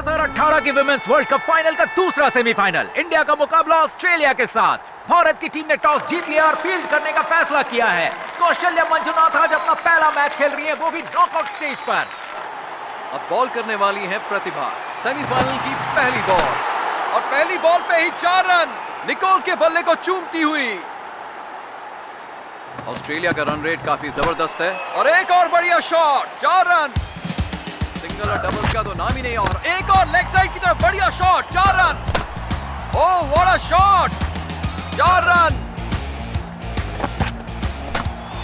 2018 की women's world cup final का दूसरा सेमीफाइनल। इंडिया का मुकाबला ऑस्ट्रेलिया के साथ। भारत की टीम ने टॉस जीत लिया और फील्ड करने का फैसला किया है। कौशल्या मंजुनाथ आज अपना पहला मैच खेल रही है, वो भी नॉकआउट स्टेज पर। अब बॉल करने वाली है प्रतिभा। सेमीफाइनल की पहली बॉल और पहली बॉल पे ही 4 रन निकोल के बल्ले को चूमती हुई। ऑस्ट्रेलिया का रन रेट काफी जबरदस्त है और एक और बढ़िया शॉट, 4 रन। सिंगल और डबल्स का तो नाम ही नहीं। और एक और लेग साइड की तरफ बढ़िया shot, 4 run. Oh what a shot, 4 run.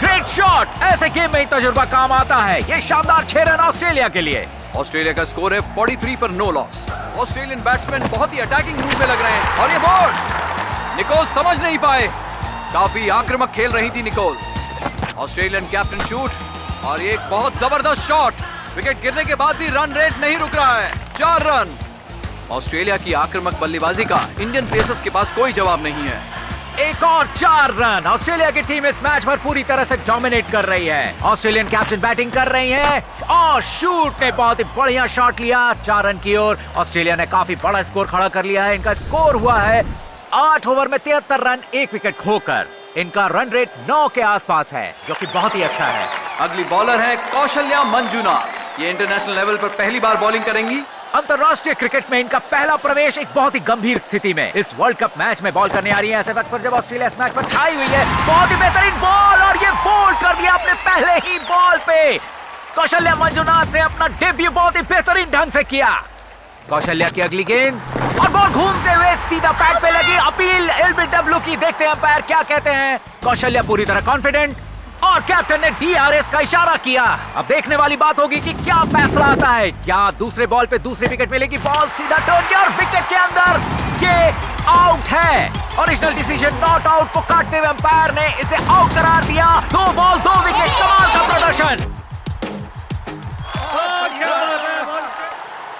Great shot, ऐसे गेम में ही तजुर्बा काम आता है। ये शानदार 6 रन ऑस्ट्रेलिया के लिए। ऑस्ट्रेलिया का स्कोर है 43 पर नो लॉस। ऑस्ट्रेलियन बैट्समैन बहुत ही अटैकिंग मूड में लग रहे हैं और ये बॉल निकोल समझ नहीं पाए। काफी आक्रामक खेल रही थी निकोल। ऑस्ट्रेलियन कैप्टन शूट और ये एक बहुत जबरदस्त शॉट। विकेट गिरने के बाद भी रन रेट नहीं रुक रहा है, 4 रन। ऑस्ट्रेलिया की आक्रामक बल्लेबाजी का इंडियन पेसर्स के पास कोई जवाब नहीं है। एक और 4 रन। ऑस्ट्रेलिया की टीम इस मैच पर पूरी तरह से डोमिनेट कर रही है। ऑस्ट्रेलियन कैप्टन बैटिंग कर रही है और शूट ने बहुत ही बढ़िया शॉट लिया 4 रन की ओर। ऑस्ट्रेलिया ने काफी बड़ा स्कोर खड़ा कर लिया है। इनका स्कोर हुआ है 8 ओवर में 73 रन, 1 विकेट खोकर। इनका रन रेट 9 के आसपास है, जो कि बहुत ही अच्छा है। अगली बॉलर है कौशल्या मंजुनाथ। ये इंटरनेशनल लेवल पर पहली बार बॉलिंग करेंगी। अंतरराष्ट्रीय क्रिकेट में इनका पहला प्रवेश एक बहुत ही गंभीर स्थिति में इस वर्ल्ड कप मैच में बॉल करने आ रही है। ऐसे वक्त पर जब ऑस्ट्रेलिया इस मैच पर छाई हुई है, बहुत ही बेहतरीन बॉल और ये बोल्ड कर दिया अपने पहले ही बॉल पे। कौशल्या मंजुनाथ ने अपना डेब्यू बहुत ही बेहतरीन ढंग से किया। कौशल्या की अगली गेंद और बॉल घूमते हुए सीधा पैड पे लगी। अपील एलबीडब्ल्यू की, देखते हैं अंपायर क्या कहते हैं। कौशल्या पूरी तरह कॉन्फिडेंट और कैप्टन ने डीआरएस का इशारा किया। अब देखने वाली बात होगी कि क्या फैसला आता है। क्या दूसरे बॉल पे दूसरी विकेट मिलेगी? बॉल सीधा टर्न किया और विकेट के अंदर ये आउट है। ओरिजिनल डिसीजन नॉट आउट को काटते हुए अंपायर ने इसे आउट करार दिया। 2 बॉल 2 विकेट, कमाल का प्रदर्शन।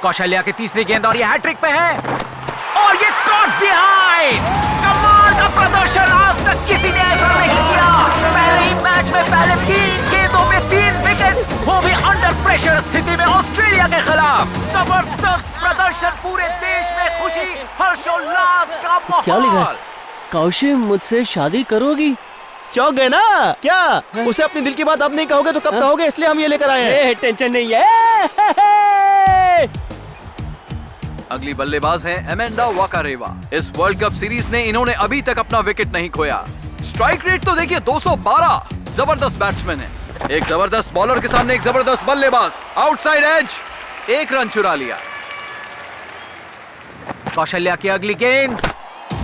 कौशल्या की तीसरी गेंद और ये हैट्रिक पे है और ये कॉट बिहाइंड। कमाल का प्रदर्शन, आज तक किसी ने ऐसा नहीं किया। पहले ही मैच में पहले 3 गेंदों में 3 विकेट, वो भी अंडर प्रेशर स्थिति में ऑस्ट्रेलिया के खिलाफ। जबरदस्त प्रदर्शन, पूरे देश में खुशी, हर्षोल्लास का माहौल। क्या लिखा है? कौशिक मुझसे शादी करोगी? चौंक गए ना क्या? उसे अपनी दिल की बात अब नहीं कहोगे तो कब कहोगे, इसलिए हम ये लेकर आए हैं। टेंशन नहीं है। अगली बल्लेबाज हैं एमेंडा वाकारेवा। इस वर्ल्ड कप सीरीज में इन्होंने अभी तक अपना विकेट नहीं खोया। स्ट्राइक रेट तो देखिए 212। जबरदस्त बैट्समैन है। एक जबरदस्त बॉलर के सामने एक जबरदस्त बल्लेबाज। आउटसाइड एज, 1 रन चुरा लिया। कौशल्या की अगली गेंद।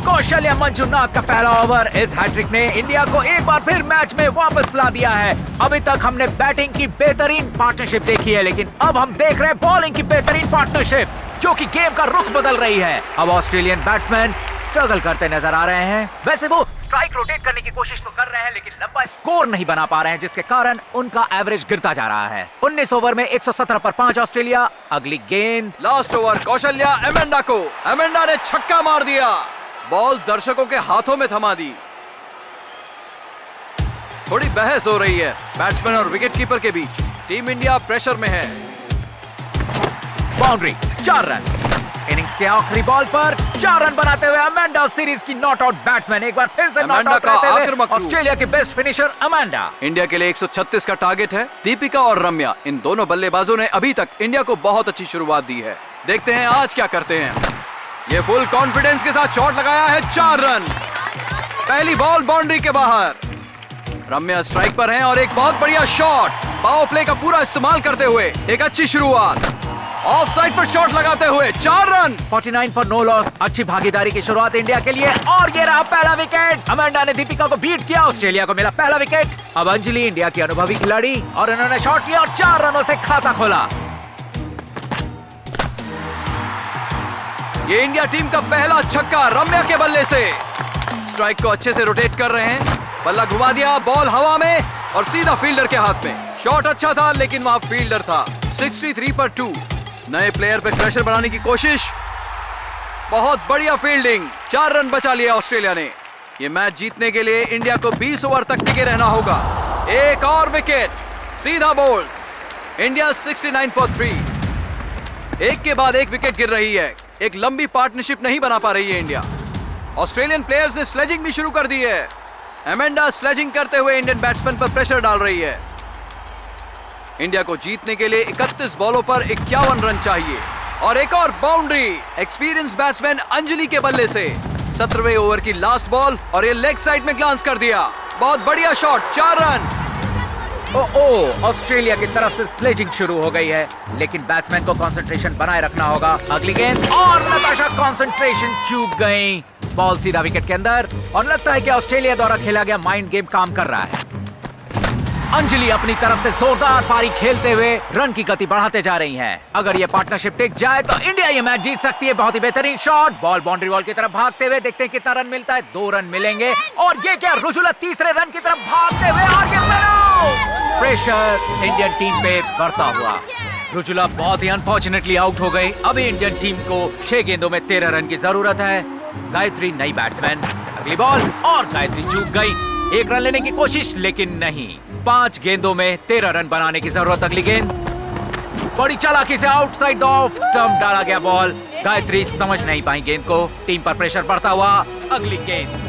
कौशल्या मंजुनाथ का पहला ओवर। इस हैट्रिक ने इंडिया को एक बार फिर मैच में वापस ला दिया है। अभी तक हमने बैटिंग की बेहतरीन पार्टनरशिप देखी है, लेकिन अब हम देख रहे हैं बॉलिंग की बेहतरीन पार्टनरशिप, जो कि गेम का रुख बदल रही है। अब ऑस्ट्रेलियन बैट्समैन स्ट्रगल करते नजर आ रहे हैं। वैसे वो स्ट्राइक रोटेट करने की कोशिश तो कर रहे हैं, लेकिन लंबा स्कोर नहीं बना पा रहे हैं, जिसके कारण उनका एवरेज गिरता जा रहा है। 19 ओवर में 117 पर 5 ऑस्ट्रेलिया। अगली गेंद। लास्ट ओवर कौशल्या एमेंडा को। एमेंडा ने छक्का मार दिया। बॉल दर्शकों के हाथों में थमा दी। थोड़ी बहस हो रही है बैट्समैन और विकेटकीपर के बीच। टीम इंडिया प्रेशर में है। Boundary, 4 run. इनिंग्स के आखिरी बॉल पर 4 रन बनाते हुए अमेंडा सीरीज की नॉट आउट बैट्समैन। एक बार फिर से नॉट आउट रहते हुए ऑस्ट्रेलिया की बेस्ट फिनिशर अमेंडा। इंडिया के लिए 136 का टारगेट है। दीपिका और रम्या, इन दोनों बल्लेबाजों ने अभी तक इंडिया को बहुत अच्छी शुरुआत दी है। देखते हैं आज क्या करते हैं। ये फुल कॉन्फिडेंस के साथ शॉट लगाया है, 4 रन। पहली बॉल बाउंड्री के बाहर। रम्या स्ट्राइक पर हैं और एक बहुत बढ़िया शॉट। पावर प्ले का पूरा इस्तेमाल करते हुए एक अच्छी शुरुआत। ऑफ साइड पर शॉट लगाते हुए 4 रन। 49 पर नो लॉस। अच्छी भागीदारी की शुरुआत इंडिया के लिए और ये रहा पहला विकेट। अमेंडा ने दीपिका को बीट किया। ऑस्ट्रेलिया को मिला पहला विकेट। अब अंजलि, इंडिया की अनुभवी खिलाड़ी, और इन्होंने शॉट लिया और 4 रनों से खाता खोला। ये इंडिया टीम का पहला छक्का रम्या के बल्ले से। स्ट्राइक को अच्छे से रोटेट कर रहे हैं। बल्ला घुमा दिया, बॉल हवा में और सीधा फील्डर के हाथ में। शॉट अच्छा था, लेकिन वहां फील्डर था। 63 पर 2। नए प्लेयर पे प्रेशर बनाने की कोशिश। बहुत बढ़िया फील्डिंग। 4 रन बचा लिया ऑस्ट्रेलिया ने। ये मैच जीतने के लिए इंडिया को 20 ओवर तक टिके रहना होगा। एक और विकेट, सीधा बोल्ड। India 69 for 3। एक के बाद एक विकेट गिर रही है। एक लंबी पार्टनरशिप नहीं बना पा रही है इंडिया। ऑस्ट्रेलियन प्लेयर्स ने स्लेजिंग भी शुरू कर दी है। एमेंडा स्लेजिंग करते हुए इंडियन बैट्समैन पर प्रेशर डाल रही है। इंडिया को जीतने के लिए 31 बॉलों पर 51 रन चाहिए और एक और बाउंड्री एक्सपीरियंस बैट्समैन अंजलि के बल्ले से। 17वें ओवर की लास्ट बॉल और ये लेग साइड में ग्लांस कर दिया। बहुत बढ़िया शॉट, 4 रन। ऑस्ट्रेलिया की तरफ से स्लेजिंग शुरू हो गई है, लेकिन बैट्समैन को कंसंट्रेशन बनाए रखना होगा। अगली गेंद और नताशा कंसंट्रेशन चूक गई। बॉल सीधा विकेट के अंदर और लगता है कि ऑस्ट्रेलिया द्वारा खेला गया माइंड गेम काम कर रहा है। अंजलि अपनी तरफ से जोरदार पारी खेलते हुए रन की गति बढ़ाते जा रही हैं। अगर ये पार्टनरशिप टिक जाए तो इंडिया ये मैच जीत सकती है। बहुत ही बेहतरीन शॉट, बॉल बाउंड्री वॉल की तरफ भागते हुए, देखते हैं कितना रन मिलता है। 2 रन मिलेंगे और ये क्या, रुजुला तीसरे रन की तरफ भागते हुए आगे। प्रेशर इंडियन टीम पे बढ़ता हुआ। रुजुला बहुत ही अनफॉर्चुनेटली आउट हो गई। अभी इंडियन टीम को 6 गेंदों में 13 रन की जरूरत है। गायत्री नई बैट्समैन। अगली बॉल और गायत्री चूक गई। 1 रन लेने की कोशिश लेकिन नहीं। 5 गेंदों में 13 रन बनाने की जरूरत। अगली गेंद बड़ी चालाकी से आउटसाइड ऑफ स्टंप डाला गया बॉल। गायत्री समझ नहीं पाई गेंद को। टीम पर प्रेशर बढ़ता हुआ। अगली गेंद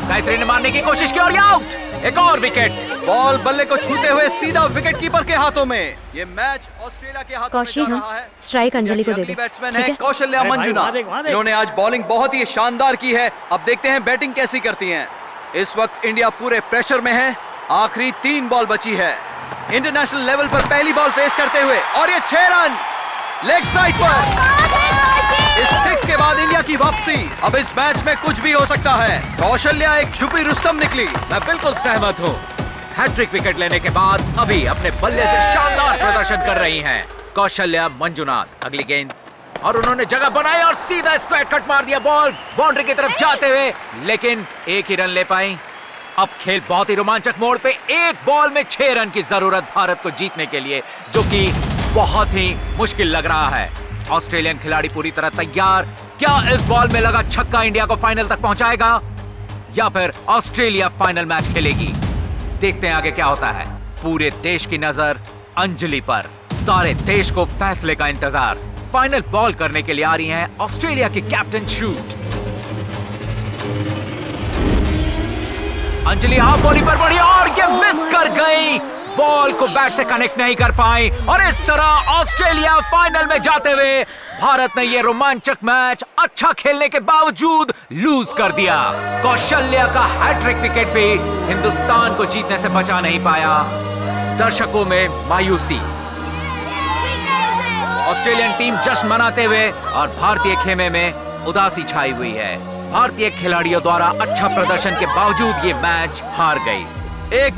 गायत्री ने मारने की कोशिश की और ये आउट। एक और विकेट। बॉल बल्ले को छूते हुए सीधा विकेट कीपर के हाथों में। ये मैच ऑस्ट्रेलिया के हाथों में जा रहा है। स्ट्राइक अंजलि को दे दो। बैट्समैन है कौशल्या मंजुनाथ। इन्होंने आज बॉलिंग बहुत ही शानदार की है। अब देखते हैं बैटिंग कैसी करती हैं। इस वक्त इंडिया पूरे प्रेशर में है। आखिरी 3 बॉल बची है। इंटरनेशनल लेवल पर पहली बॉल फेस करते हुए और ये 6 रन लेग साइड पर। इस 6 के बाद इंडिया की वापसी। अब इस मैच में कुछ भी हो सकता है। कौशल्या एक छुपी रुस्तम निकली। मैं बिल्कुल सहमत हूँ। हैट्रिक विकेट लेने के बाद अभी अपने बल्ले से शानदार प्रदर्शन कर रही हैं कौशल्या मंजुनाथ। अगली गेंद और उन्होंने जगह बनाई और सीधा स्क्वायर कट मार दिया। बॉल बाउंड्री की तरफ जाते हुए, लेकिन 1 ही रन ले पाई। अब खेल बहुत ही रोमांचक मोड़ पे। 1 बॉल में 6 रन की जरूरत भारत को जीतने के लिए, जो कि बहुत ही मुश्किल लग रहा है। ऑस्ट्रेलियन खिलाड़ी पूरी तरह तैयार। क्या इस बॉल में लगा छक्का इंडिया को फाइनल तक पहुंचाएगा या फिर ऑस्ट्रेलिया फाइनल मैच खेलेगी? देखते हैं आगे क्या होता है। पूरे देश की नजर अंजलि पर। सारे देश को फैसले का इंतजार। फाइनल बॉल करने के लिए आ रही हैं ऑस्ट्रेलिया की captain shoot. Anjali half bowling पर बढ़ी और ये मिस कर गई। बॉल को बैट से कनेक्ट नहीं कर पाई और इस तरह ऑस्ट्रेलिया फाइनल में जाते हुए भारत ने ये रोमांचक मैच अच्छा खेलने के बावजूद लूज कर दिया। कौशल्या का हैट्रिक विकेट भी हिंदुस्तान को जीतने से बचा नहीं पाया। दर्शकों में मायूसी। ऑस्ट्रेलियन टीम जश्न मनाते हुए और भारतीय खेमे में उदासी छाई हुई है। भारतीय खिलाड़ियों द्वारा अच्छा प्रदर्शन के बावजूद ये मैच हार गई। 1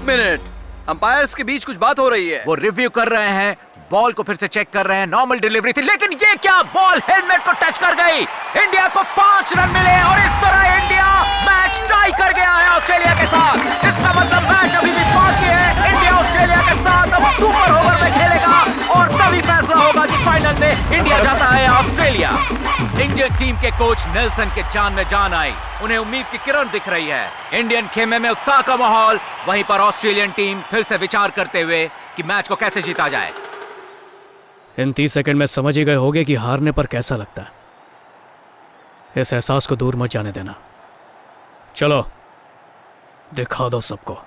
मिनट अंपायर्स के बीच कुछ बात हो रही है। वो रिव्यू कर रहे हैं, बॉल को फिर से चेक कर रहे हैं। नॉर्मल डिलीवरी थी, लेकिन ये क्या, बॉल हेलमेट को टच कर गई। इंडिया को 5 रन मिले और इस तरह इंडिया मैच टाई कर गया है ऑस्ट्रेलिया के साथ। इसका मतलब मैच अभी भी बाकी है। इंडिया ऑस्ट्रेलिया के साथ अब सुपर ओवर में खेलेगा और तभी फैसला होगा कि फाइनल में इंडिया जाता है ऑस्ट्रेलिया। इंडियन टीम के कोच नेल्सन के जान में जान आई। उन्हें उम्मीद की किरण दिख रही है। इंडियन खेमे में उत्साह का माहौल। वहीं पर ऑस्ट्रेलियन टीम फिर से विचार करते हुए कि मैच को कैसे जीता जाए। इन 30 सेकंड में समझ ही गए होगे कि हारने पर कैसा लगता है। इस एहसास को दूर मत जाने देना। चलो दिखा दो सबको।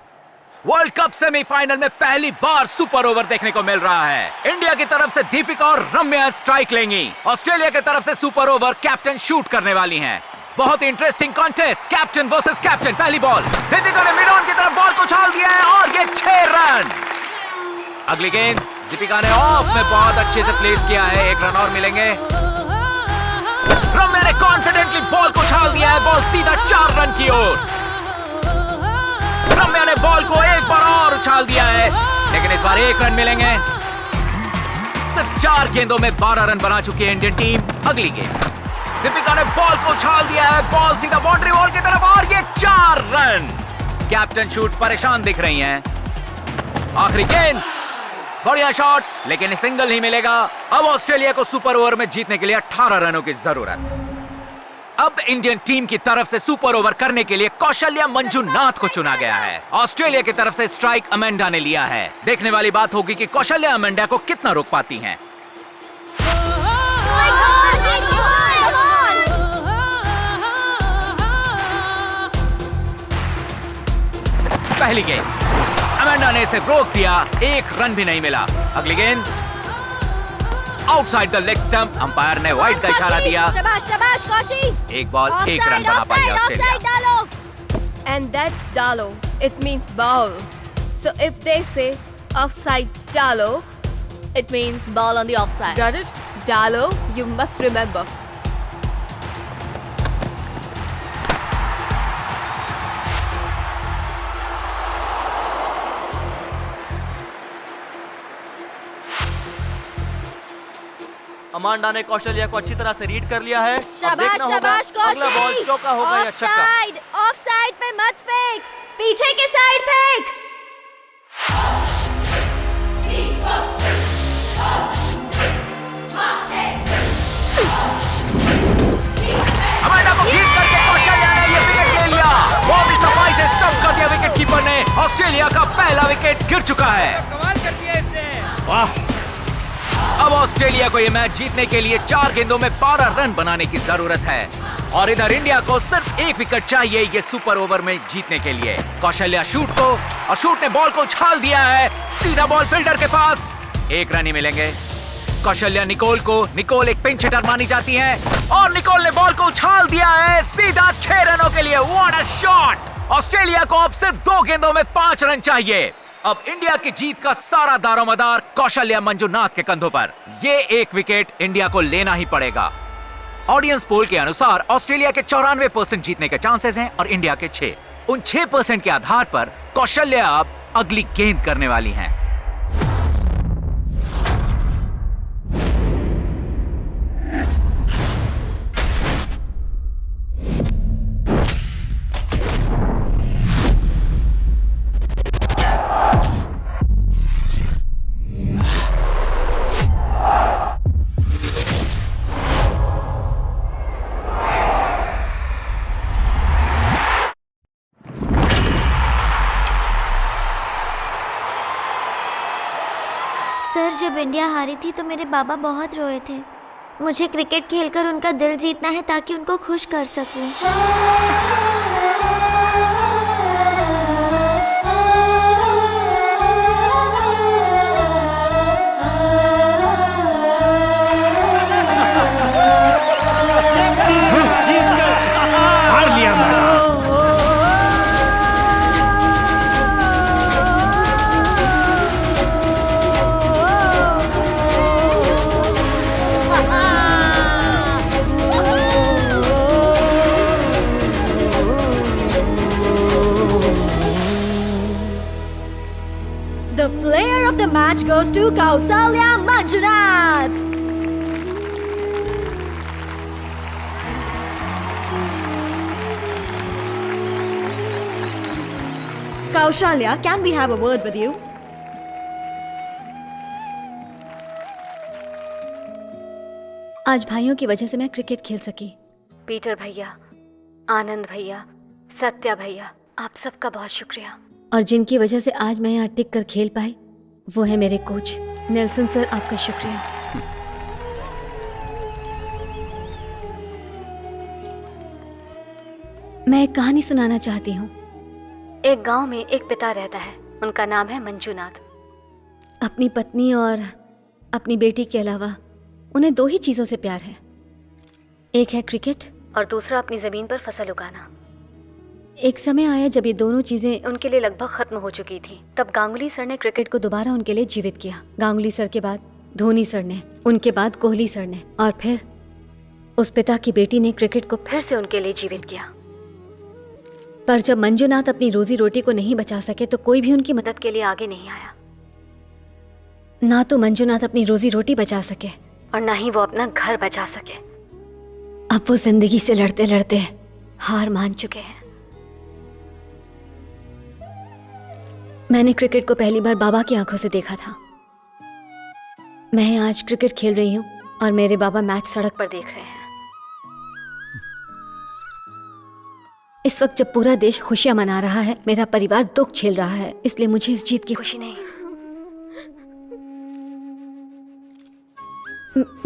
वर्ल्ड कप सेमीफाइनल में पहली बार सुपर ओवर देखने को मिल रहा है। इंडिया की तरफ से दीपिका और रम्या स्ट्राइक लेंगी। ऑस्ट्रेलिया की तरफ से सुपर ओवर कैप्टन शूट करने वाली हैं। बहुत ही interesting contest, captain versus captain. पहली बॉल, दीपिका ने मिड ऑन की तरफ बॉल को उछाल दिया है और ये 6 रन। अगली गेंद दीपिका ने ऑफ में बहुत अच्छे से प्लेस किया है। 1 रन और मिलेंगे। रम्या ने कॉन्फिडेंटली बॉल को उछाल दिया है। बॉल सीधा 4 रन की ओर। रम्या ने बॉल को एक बार और उछाल दिया है, लेकिन इस बार 1 रन मिलेंगे। सिर्फ 4 गेंदों में 12 रन बना चुकी है इंडियन टीम। अगली गेंद दीपिका ने बॉल को उछाल दिया है। बॉल सीधा बाउंड्री वॉल की तरफ और ये 4 रन। कैप्टन शूट परेशान दिख रही हैं। आखिरी गेंद, बढ़िया शॉट, लेकिन सिंगल ही मिलेगा। अब ऑस्ट्रेलिया को सुपर ओवर में जीतने के लिए 18 रनों की जरूरत। अब इंडियन टीम की तरफ से सुपर ओवर करने के लिए कौशल्या मंजुनाथ को चुना गया है। ऑस्ट्रेलिया की तरफ से स्ट्राइक अमेंडा ने लिया है। देखने वाली बात होगी कि कौशल्या अमेंडा को कितना रोक पाती हैं। पहली गेंद अमेंडा ने इसे रोक दिया, 1 रन भी नहीं मिला। अगली गेंद outside the leg stump, umpire ने वाइड का इशारा दिया। शाबाश शाबाश कौशी। एक बॉल 1 रन बना पाई ऑस्ट्रेलिया। डालो। And that's dalo. It means ball. So if they say offside dalo, it means ball on the offside. Got it? Dalo, you must remember. Amanda ने कौशल्या को अच्छी तरह से रीड कर लिया है। शाबाश शाबाश कौशी। अगला बॉल चौका होगा या छक्का। ऑफसाइड, ऑफसाइड पे मत फेंक, पीछे की साइड फेंक। अमांडा को खींच करके कौशल्या ने ये विकेट ले लिया। बहुत ही सफाई से स्टंप कर दिया विकेट कीपर ने। ऑस्ट्रेलिया का पहला विकेट गिर चुका है। कमाल कर दिया इसने। वाह। अब ऑस्ट्रेलिया को यह मैच जीतने के लिए 4 गेंदों में 12 रन बनाने की जरूरत है और इधर इंडिया को सिर्फ 1 विकेट चाहिए ये सुपर ओवर में जीतने के लिए। कौशल्या शूट को और शूट ने बॉल को उछाल दिया है, सीधा बॉल फील्डर के पास। 1 रन ही मिलेंगे। कौशल्या निकोल को, निकोल एक पिंच हिटर मानी जाती है और निकोल ने बॉल को उछाल दिया है सीधा 6 रनों के लिए। What a shot. ऑस्ट्रेलिया को अब सिर्फ 2 गेंदों में 5 रन चाहिए। अब इंडिया की जीत का सारा दारोमदार कौशल्या मंजुनाथ के कंधों पर। ये 1 विकेट इंडिया को लेना ही पड़ेगा। ऑडियंस पोल के अनुसार ऑस्ट्रेलिया के 94% जीतने के चांसेस हैं और इंडिया के 6। उन 6% के आधार पर कौशल्या अब अगली गेंद करने वाली हैं। सर, जब इंडिया हारी थी तो मेरे बाबा बहुत रोए थे। मुझे क्रिकेट खेलकर उनका दिल जीतना है ताकि उनको खुश कर सकूं। हार लिया मैं। The player of the match goes to Kausalya Manjunath. Kaushalya, can we have a word with you? आज भाइयों की वजह से मैं क्रिकेट खेल सकी। पीटर भैया, आनंद भैया, सत्या भैया, आप सबका बहुत शुक्रिया। और जिनकी वजह से आज मैं यहाँ टिक कर खेल पाई वो है मेरे कोच नेल्सन सर, आपका शुक्रिया। मैं एक कहानी सुनाना चाहती हूँ। एक गांव में एक पिता रहता है, उनका नाम है मंजुनाथ। अपनी पत्नी और अपनी बेटी के अलावा उन्हें 2 ही चीज़ों से प्यार है, एक है क्रिकेट और दूसरा अपनी ज़मीन पर फसल उगाना। एक समय आया जब ये दोनों चीज़ें उनके लिए लगभग ख़त्म हो चुकी थी। तब गांगुली सर ने क्रिकेट को दोबारा उनके लिए जीवित किया। गांगुली सर के बाद धोनी सर ने, उनके बाद कोहली सर ने, और फिर उस पिता की बेटी ने क्रिकेट को फिर से उनके लिए जीवित किया। पर जब मंजुनाथ अपनी रोजी रोटी को नहीं बचा सके तो कोई भी उनकी मदद के लिए आगे नहीं आया। ना तो मंजुनाथ अपनी रोजी रोटी बचा सके और ना ही वो अपना घर बचा सके। अब वो जिंदगी से लड़ते लड़ते हार मान चुके हैं। मैंने क्रिकेट को पहली बार बाबा की आंखों से देखा था। मैं आज क्रिकेट खेल रही हूँ और मेरे बाबा मैच सड़क पर देख रहे हैं। इस वक्त जब पूरा देश खुशियां मना रहा है, मेरा परिवार दुख झेल रहा है, इसलिए मुझे इस जीत की खुशी नहीं।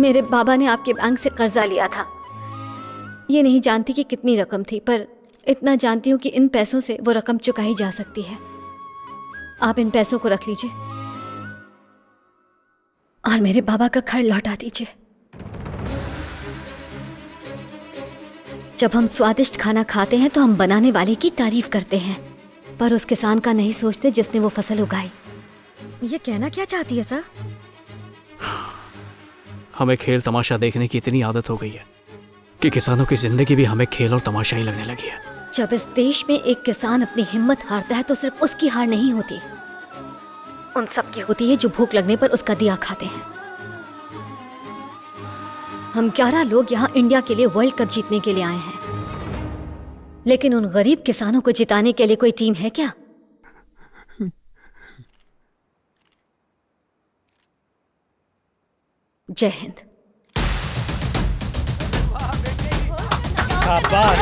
मेरे बाबा ने आपके बैंक से कर्जा लिया था। ये नहीं जानती कि कितनी रकम थी, पर इतना जानती हूँ कि इन पैसों से वो रकम चुकाई जा सकती है। आप इन पैसों को रख लीजिए और मेरे बाबा का घर लौटा दीजिए। जब हम स्वादिष्ट खाना खाते हैं तो हम बनाने वाले की तारीफ करते हैं, पर उस किसान का नहीं सोचते जिसने वो फसल उगाई। ये कहना क्या चाहती है सर? हमें खेल तमाशा देखने की इतनी आदत हो गई है कि किसानों की जिंदगी भी हमें खेल और तमाशा ही लगने लगी है। जब इस देश में एक किसान अपनी हिम्मत हारता है तो सिर्फ उसकी हार नहीं होती, उन सब की होती है जो भूख लगने पर उसका दिया खाते हैं। हम 11 लोग यहाँ इंडिया के लिए वर्ल्ड कप जीतने के लिए आए हैं, लेकिन उन गरीब किसानों को जिताने के लिए कोई टीम है क्या? जय हिंद। शाबाश।